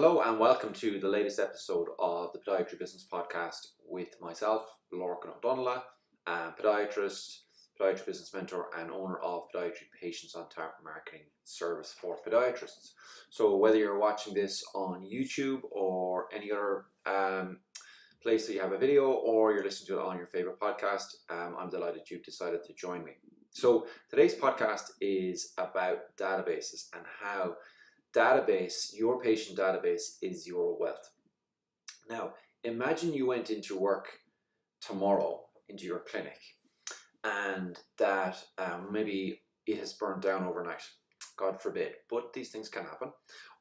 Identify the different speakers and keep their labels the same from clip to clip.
Speaker 1: Hello and welcome to the latest episode of the Podiatry Business Podcast with myself, Lorcan O'Donaile, podiatrist, podiatry business mentor and owner of Podiatry Patients on Target Marketing Service for Podiatrists. So whether you're watching this on YouTube or any other place that you have a video, or you're listening to it on your favorite podcast, I'm delighted you've decided to join me. So today's podcast is about databases and how your patient database is your wealth. Now, imagine you went into work tomorrow, into your clinic, and that maybe it has burned down overnight, God forbid, but these things can happen.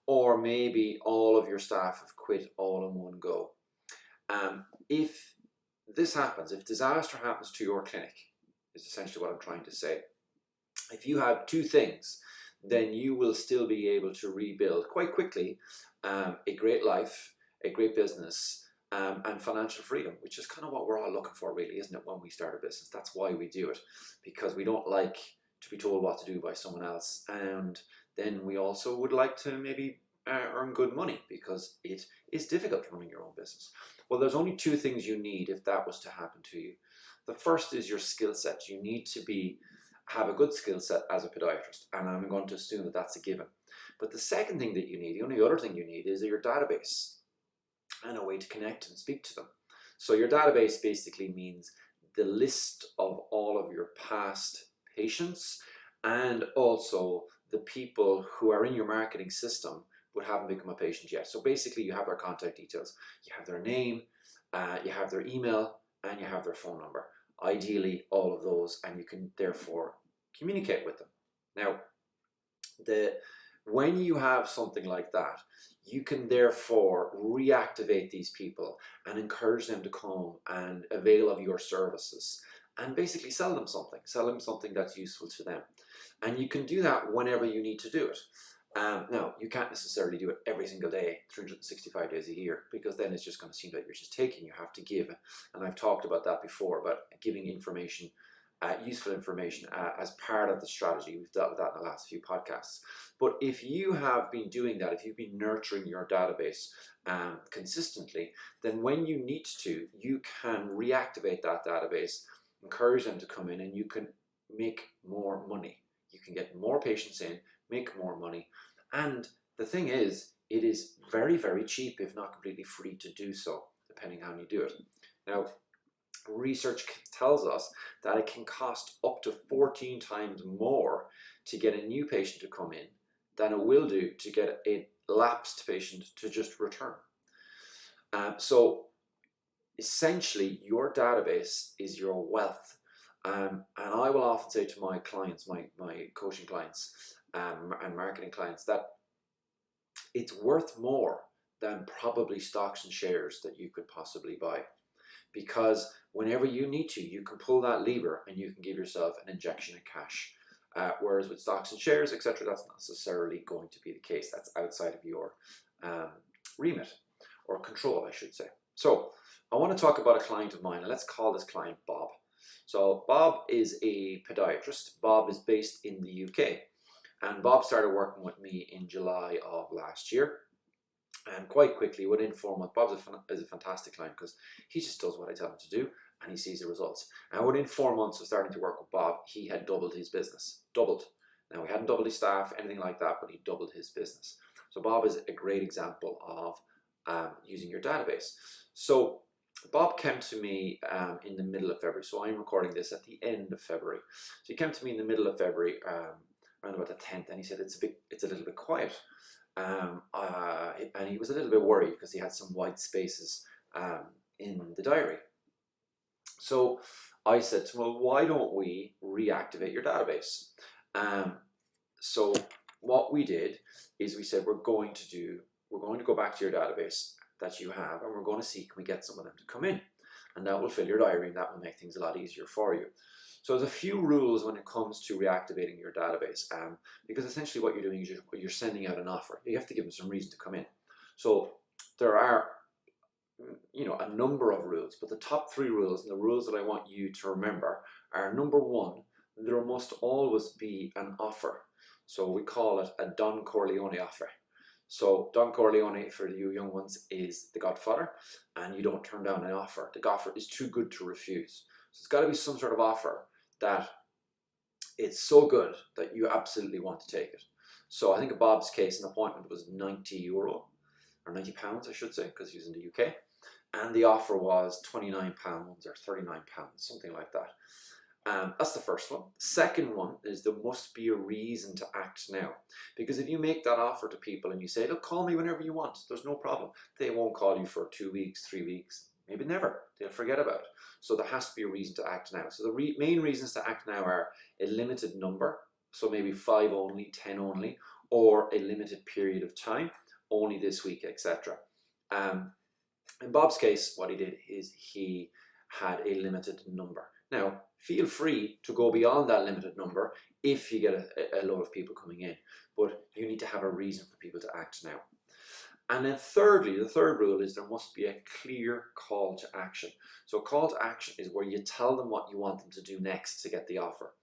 Speaker 1: Or maybe all of your staff have quit all in one go. If this happens, if disaster happens to your clinic, is essentially what I'm trying to say. If you have two things, then you will still be able to rebuild quite quickly a great life, a great business, and financial freedom, which is kind of what we're all looking for, really, isn't it, when we start a business? That's why we do it, because we don't like to be told what to do by someone else. And then we also would like to maybe earn good money, because it is difficult running your own business. Well, there's only two things you need if that was to happen to you. The first is your skill set. You need to have a good skill set as a podiatrist, and I'm going to assume that that's a given. But the second thing that you need, the only other thing you need, is your database and a way to connect and speak to them. So your database basically means the list of all of your past patients and also the people who are in your marketing system but haven't become a patient yet. So basically you have their contact details, you have their name, you have their email, and you have their phone number. Ideally all of those, and you can therefore communicate with them. Now, when you have something like that, you can therefore reactivate these people and encourage them to come and avail of your services and basically sell them something that's useful to them. And you can do that whenever you need to do it. Now, you can't necessarily do it every single day, 365 days a year, because then it's just going to seem like you're just taking. You have to give. And I've talked about that before, about giving information, useful information as part of the strategy. We've dealt with that in the last few podcasts. But if you have been doing that, if you've been nurturing your database consistently, then when you need to, you can reactivate that database, encourage them to come in, and you can make more money. You can get more patients in, make more money. And the thing is, it is very, very cheap, if not completely free to do so, depending on how you do it. Now, research tells us that it can cost up to 14 times more to get a new patient to come in than it will do to get a lapsed patient to just return. So essentially, your database is your wealth. And I will often say to my clients, my coaching clients and marketing clients, that it's worth more than probably stocks and shares that you could possibly buy. Because whenever you need to, you can pull that lever and you can give yourself an injection of cash. Whereas with stocks and shares, etc., that's not necessarily going to be the case. That's outside of your remit, or control, I should say. So I want to talk about a client of mine, and let's call this client Bob. So Bob is a podiatrist. Bob is based in the UK. And Bob started working with me in July of last year. And quite quickly, within 4 months, Bob is a fantastic client, because he just does what I tell him to do and he sees the results. And within 4 months of starting to work with Bob, he had doubled his business. Doubled. Now, he hadn't doubled his staff, anything like that, but he doubled his business. So Bob is a great example of using your database. So Bob came to me in the middle of February. So I'm recording this at the end of February. So he came to me in the middle of February, around about the 10th, and he said, it's a little bit quiet. And he was a little bit worried because he had some white spaces in the diary. So I said to him, well, why don't we reactivate your database? So what we did is we said, we're going to go back to your database that you have, and we're going to see, can we get some of them to come in? And that will fill your diary, and that will make things a lot easier for you. So there's a few rules when it comes to reactivating your database, because essentially what you're doing is you're sending out an offer. You have to give them some reason to come in. So there are, a number of rules, but the top 3 rules, and the rules that I want you to remember, are: number 1, there must always be an offer. So we call it a Don Corleone offer. So Don Corleone, for you young ones, is the Godfather, and you don't turn down an offer. The offer is too good to refuse. So it's got to be some sort of offer that it's so good that you absolutely want to take it. So I think in Bob's case, an appointment was €90, or £90, I should say, because he's in the UK. And the offer was £29 or £39, something like that. That's the first one. Second one is there must be a reason to act now. Because if you make that offer to people and you say, look, call me whenever you want, there's no problem. They won't call you for 2 weeks, 3 weeks, maybe never. They'll forget about it. So there has to be a reason to act now. So the main reasons to act now are a limited number, so maybe 5 only, 10 only, or a limited period of time, only this week, etc. In Bob's case, what he did is he had a limited number. Now, feel free to go beyond that limited number if you get a lot of people coming in, but you need to have a reason for people to act now. And then thirdly, the third rule is there must be a clear call to action. So call to action is where you tell them what you want them to do next to get the offer.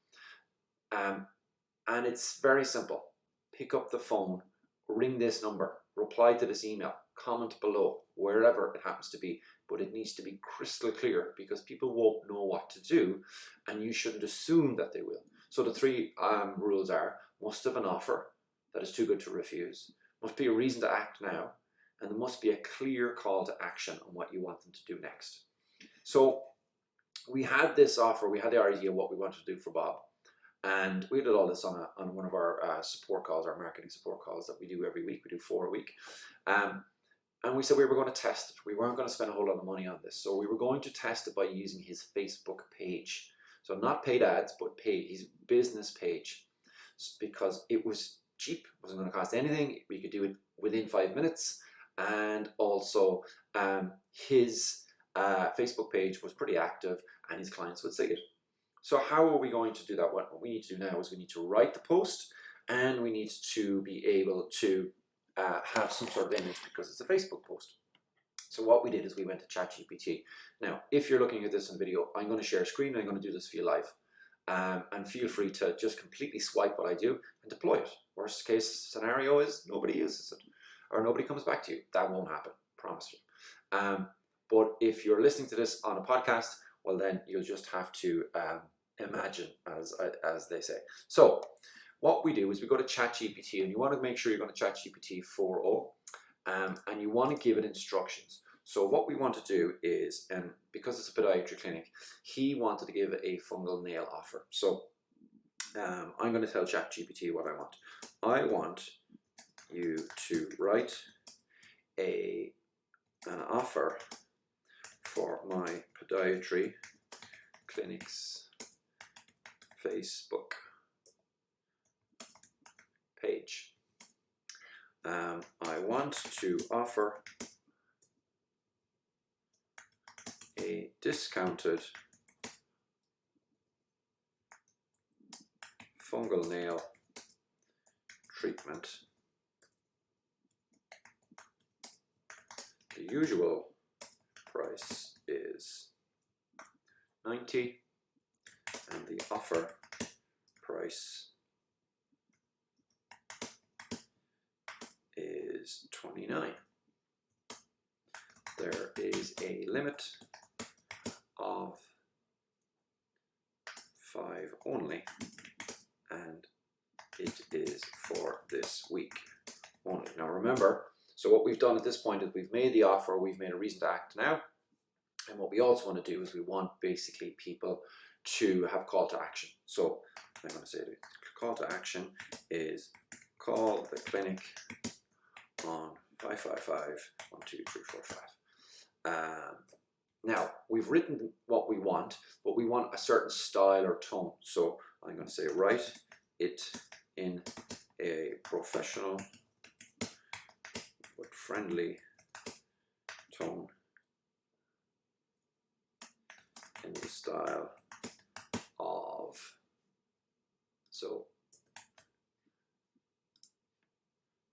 Speaker 1: And it's very simple. Pick up the phone, ring this number, reply to this email, comment below, wherever it happens to be, but it needs to be crystal clear because people won't know what to do and you shouldn't assume that they will. So the three rules are, must have an offer that is too good to refuse, must be a reason to act now, and there must be a clear call to action on what you want them to do next. So we had this offer, we had the idea of what we wanted to do for Bob, and we did all this on one of our support calls, our marketing support calls that we do every week. We do 4 a week. And we said we were going to test it. We weren't going to spend a whole lot of money on this. So we were going to test it by using his Facebook page. So not paid ads, but paid, his business page. Because it was cheap, it wasn't going to cost anything. We could do it within 5 minutes. And also his Facebook page was pretty active and his clients would see it. So how are we going to do that? What we need to do now is we need to write the post and we need to be able to have some sort of image because it's a Facebook post. So what we did is we went to ChatGPT. Now, if you're looking at this in video, I'm going to share a screen and I'm going to do this for you live. And feel free to just completely swipe what I do and deploy it. Worst case scenario is nobody uses it or nobody comes back to you. That won't happen, promise you. But if you're listening to this on a podcast, well then you'll just have to imagine, as they say. So what we do is we go to ChatGPT, and you want to make sure you're going to ChatGPT 4.0, and you want to give it instructions. So what we want to do is, and because it's a podiatry clinic, he wanted to give a fungal nail offer. So I'm going to tell ChatGPT what I want. I want you to write an offer for my podiatry clinic's Facebook page. I want to offer a discounted fungal nail treatment. The usual price is $90 and the offer price is $29. There is a limit of 5 only, and it is for this week only. Now remember, so what we've done at this point is we've made the offer, we've made a reason to act now, and what we also want to do is we want basically people to have call to action. So I'm going to say the call to action is call the clinic on 555-12345. Now we've written what we want, but we want a certain style or tone. So I'm going to say write it in a professional but friendly tone in the style of, so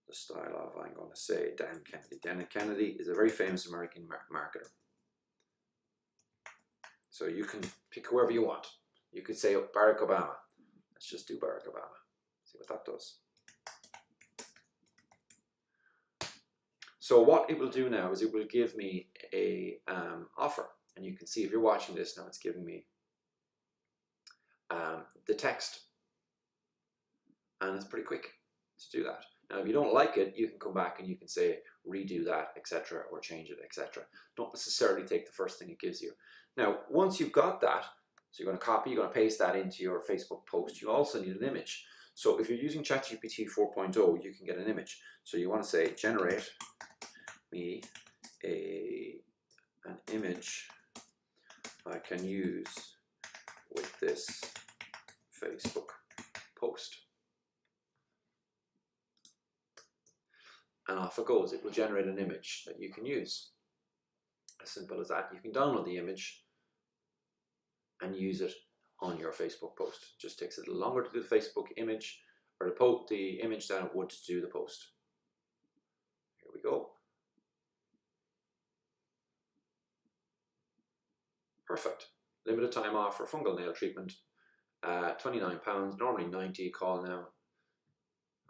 Speaker 1: the style of, I'm going to say Dan Kennedy. Dan Kennedy is a very famous American marketer. So you can pick whoever you want. You could say Barack Obama. Let's just do Barack Obama. See what that does. So what it will do now is it will give me a offer, and you can see if you're watching this now, it's giving me the text, and it's pretty quick to do that. Now, if you don't like it, you can come back and you can say redo that, etc., or change it, etc. Don't necessarily take the first thing it gives you. Now, once you've got that, so you're going to copy, you're going to paste that into your Facebook post. You also need an image. So if you're using ChatGPT 4.0, you can get an image. So you want to say, generate me an image I can use with this Facebook post. And off it goes. It will generate an image that you can use. As simple as that. You can download the image and use it on your Facebook post. It just takes a little longer to do the Facebook image, or the image than it would to do the post. Here we go. Perfect. Limited time offer, fungal nail treatment, £29, normally £90, call now.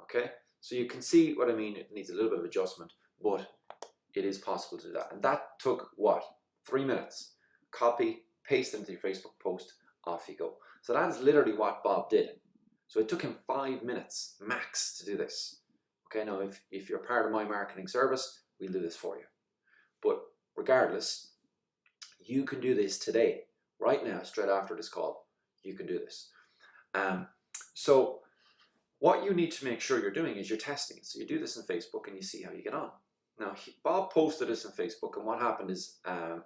Speaker 1: Okay, so you can see what I mean. It needs a little bit of adjustment, but it is possible to do that. And that took what? 3 minutes. Copy, paste into your Facebook post, off you go. So that is literally what Bob did. So it took him 5 minutes max to do this. Okay, now if you're part of my marketing service, we'll do this for you. But regardless, you can do this today, right now, straight after this call. You can do this. So what you need to make sure you're doing is you're testing it. So you do this in Facebook and you see how you get on. Now, Bob posted this on Facebook, and what happened is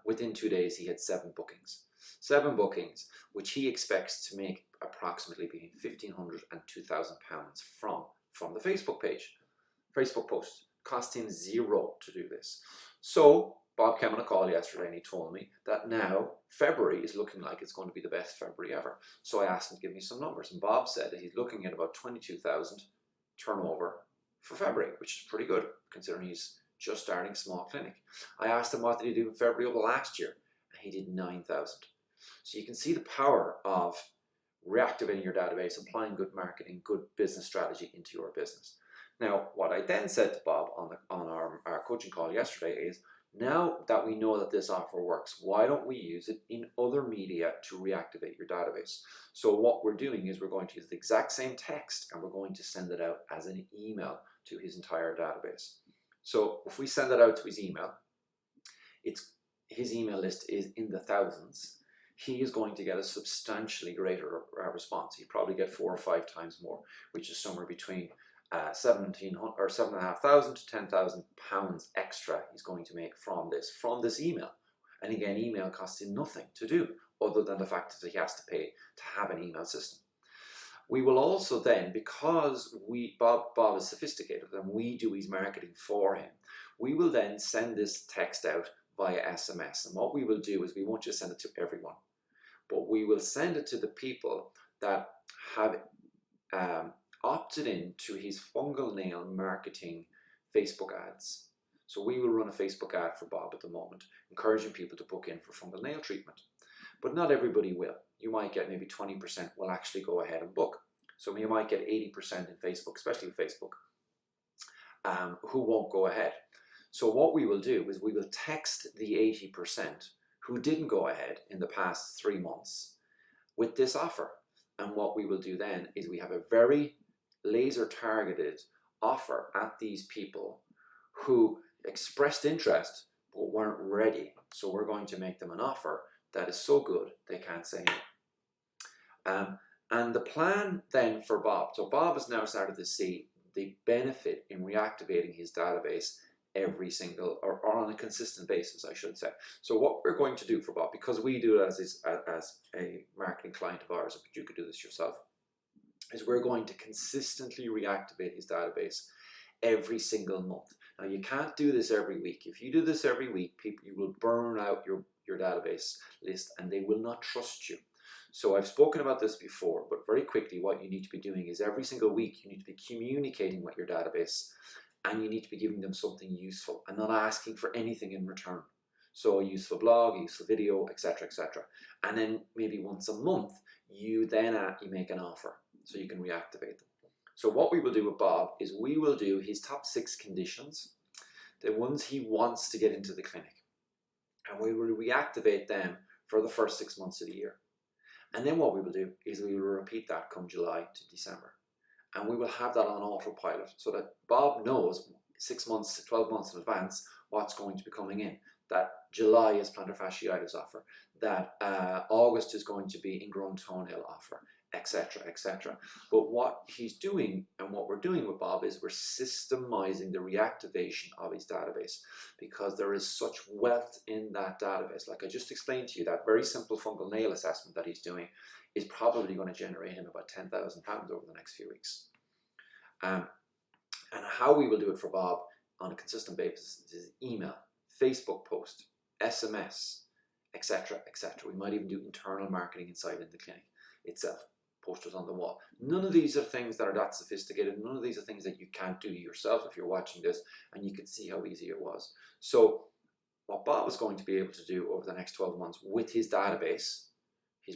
Speaker 1: within 2 days, he had 7 bookings. 7 bookings, which he expects to make approximately between £1,500 and £2,000 from the Facebook page. Facebook post cost him $0 to do this. So Bob came on a call yesterday and he told me that now February is looking like it's going to be the best February ever. So I asked him to give me some numbers, and Bob said that he's looking at about 22,000 turnover for February, which is pretty good considering he's just starting a small clinic. I asked him what did he do in February of the last year, and he did 9,000. So you can see the power of reactivating your database, applying good marketing, good business strategy into your business. Now, what I then said to Bob on our coaching call yesterday is, now that we know that this offer works, why don't we use it in other media to reactivate your database? So what we're doing is we're going to use the exact same text and we're going to send it out as an email to his entire database. So if we send it out to his email, his email list is in the thousands. He is going to get a substantially greater response. He'd probably get 4 or 5 times more, which is somewhere between £7,500 to £10,000 extra he's going to make from this email. And again, email costs him nothing to do other than the fact that he has to pay to have an email system. We will also then, because Bob is sophisticated and we do his marketing for him, we will then send this text out via SMS. And what we will do is we won't just send it to everyone, but we will send it to the people that have opted in to his fungal nail marketing Facebook ads. So we will run a Facebook ad for Bob at the moment, encouraging people to book in for fungal nail treatment. But not everybody will. You might get maybe 20% will actually go ahead and book. So you might get 80% in Facebook, especially Facebook, who won't go ahead. So what we will do is we will text the 80% who didn't go ahead in the past 3 months with this offer. And what we will do then is we have a very laser targeted offer at these people who expressed interest but weren't ready. So we're going to make them an offer that is so good they can't say no. And the plan then for Bob, so Bob has now started to see the benefit in reactivating his database every single, or on a consistent basis, I should say. So what we're going to do for Bob, because we do it as a marketing client of ours, but you could do this yourself, is we're going to consistently reactivate his database every single month. Now you can't do this every week. If you do this every week, you will burn out your database list and they will not trust you. So I've spoken about this before, but very quickly what you need to be doing is every single week you need to be communicating with your database, and you need to be giving them something useful and not asking for anything in return. So a useful blog, a useful video, etc., etc. And then maybe once a month, you make an offer so you can reactivate them. So what we will do with Bob is we will do his top 6 conditions. the ones he wants to get into the clinic. And we will reactivate them for the first 6 months of the year. And then what we will do is we will repeat that come July to December. And we will have that on autopilot so that Bob knows 6 months, 12 months in advance what's going to be coming in. That July is plantar fasciitis offer, that August is going to be ingrown toenail offer, etc., etc. But what he's doing and what we're doing with Bob is we're systemizing the reactivation of his database, because there is such wealth in that database. Like I just explained to you, that very simple fungal nail assessment that he's doing is probably going to generate him about £10,000 over the next few weeks. And how we will do it for Bob on a consistent basis is email, Facebook post, SMS, etc., etc. We might even do internal marketing inside in the clinic itself, posters on the wall. None of these are things that are that sophisticated. None of these are things that you can't do yourself if you're watching this, and you can see how easy it was. So what Bob is going to be able to do over the next 12 months with his database,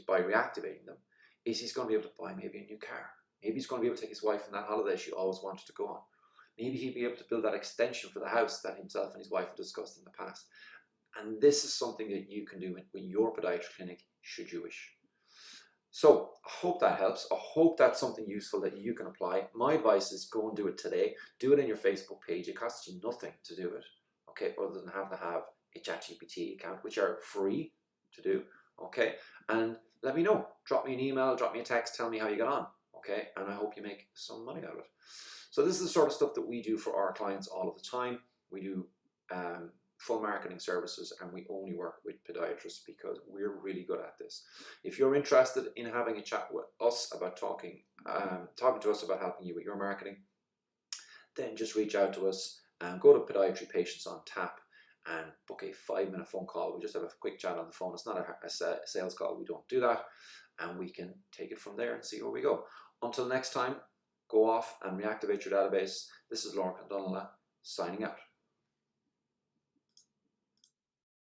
Speaker 1: by reactivating them, is he's going to be able to buy maybe a new car. Maybe he's going to be able to take his wife on that holiday she always wanted to go on. Maybe he'll be able to build that extension for the house that himself and his wife have discussed in the past. And this is something that you can do with your podiatry clinic, should you wish. So I hope that helps. I hope that's something useful that you can apply. My advice is go and do it today. Do it in your Facebook page. It costs you nothing to do it, okay, other than have to have a ChatGPT account, which are free to do, okay? And let me know. Drop me an email, drop me a text, tell me how you get on, okay? And I hope you make some money out of it. So this is the sort of stuff that we do for our clients all of the time. We do full marketing services, and we only work with podiatrists because we're really good at this. If you're interested in having a chat with us about talking to us about helping you with your marketing, then just reach out to us and go to Podiatry Patients on Tap and book a 5-minute phone call. We just have a quick chat on the phone. It's not a sales call. We don't do that, and we can take it from there and see where we go. Until next time, go off and reactivate your database. This is Lorcan O'Donaile signing out.